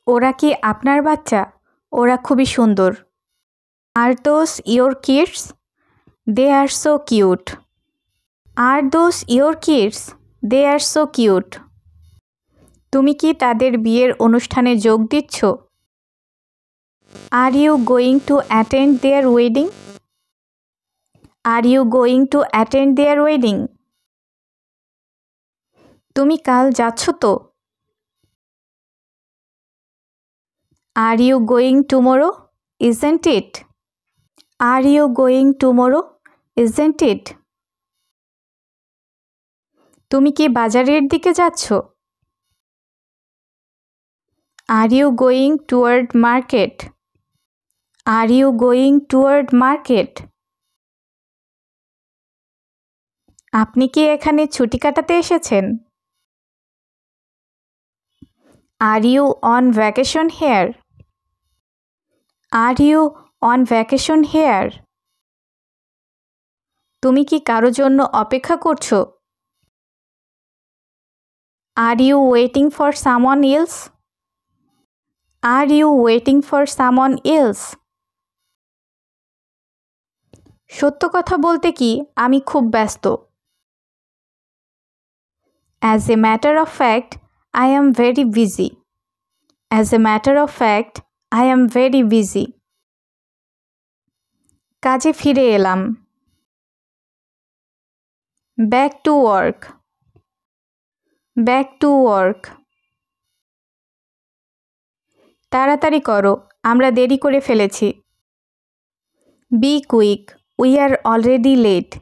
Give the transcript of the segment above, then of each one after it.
ওরা কি আপনার বাচ্চা? ওরা খুবই সুন্দর। Are those your kids? They are so cute. Are those your kids? They are so cute. তুমি কি তাদের বিয়ের অনুষ্ঠানে যোগ দিচ্ছ? Are you going to attend their wedding? Are you going to attend their wedding? তুমি কাল যাচ্ছ তো? Are you going tomorrow? Isn't it? Are you going tomorrow? Isn't it? তুমি কি বাজারের দিকে যাচ্ছ? Are you going toward market? Are you going toward market? আপনি কি এখানে ছুটি কাটাতে এসেছেন? Are you on vacation here? Are you on vacation here? তুমি কি কারো জন্য অপেক্ষা করছো? Are you waiting for someone else? Are you waiting for someone else? সত্য কথা বলতে কি আমি খুব ব্যস্ত। As a matter of fact, I am very busy. As a matter of fact, I am very busy. কাজে ফিরে এলাম। Back to work. Back to work. তাড়াতাড়ি করো, আমরা দেরি করে ফেলেছি। Be quick, we are already late.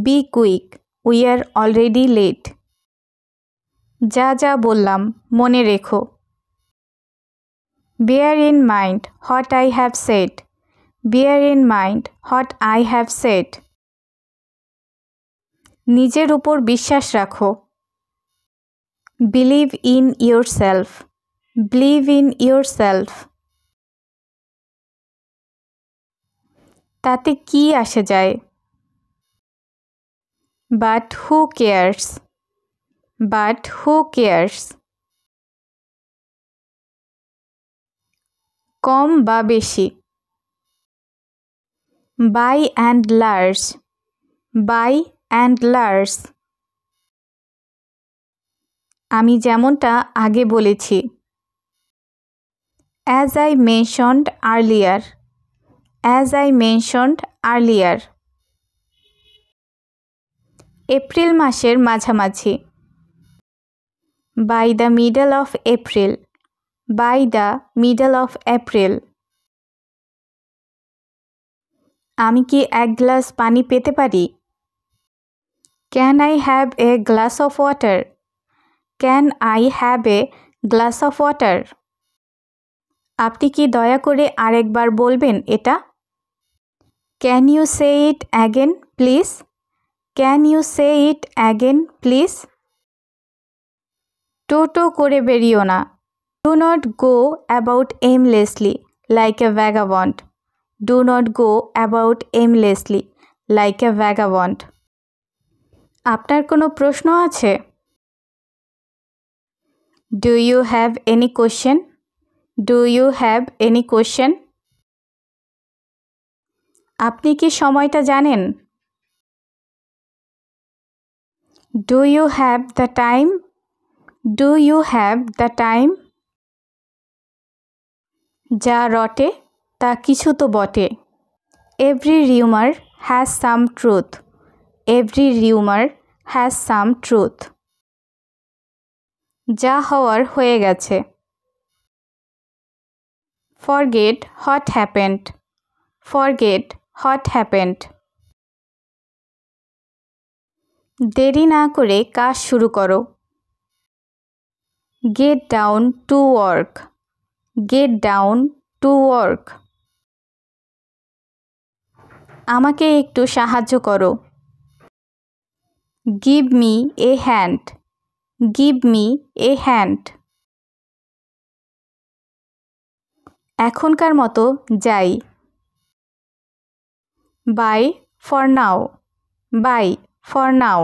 Be quick, we are already late. যা যা বললাম মনে রেখো। Bear in mind what I have said. Bear in mind what I have said. নিজের উপর বিশ্বাস রাখো। Believe in yourself. Believe in yourself. তাতে কি আসে যায়? But who cares? But who cares? কম বা বেশি। By and large. By and large. আমি যেমনটা আগে বলেছি। As I mentioned earlier. As I mentioned earlier. April মাসের মাঝামাঝি। By the middle of April. By the middle of April. আমি কি এক গ্লাস পানি পেতে পারি? Can I have a glass of water? Can I have a glass of water? আপনি কি দয়া করে আরেকবার বলবেন এটা? Can you say it again, please? Can you say it again, please? টোটো করে বেরিও না। Do not go about aimlessly like a vagabond. Do not go about aimlessly like a vagabond. আপনার কোনো প্রশ্ন আছে? Do you have any question? Do you have any question? আপনি কি সময়টা জানেন? Do you have the time? Do you have the time? যা রটে তা কিছু তো বটে। Every rumor has some truth. Every rumor has some truth. যা হওয়ার হয়ে গেছে। Forget what happened. Forget what happened. দেরি না করে কাজ শুরু করো। Get down to work. Get down to work. আমাকে একটু সাহায্য করো। Give me a hand. Give me a hand. এখনকার মতো যাই। Bye for now. Bye for now.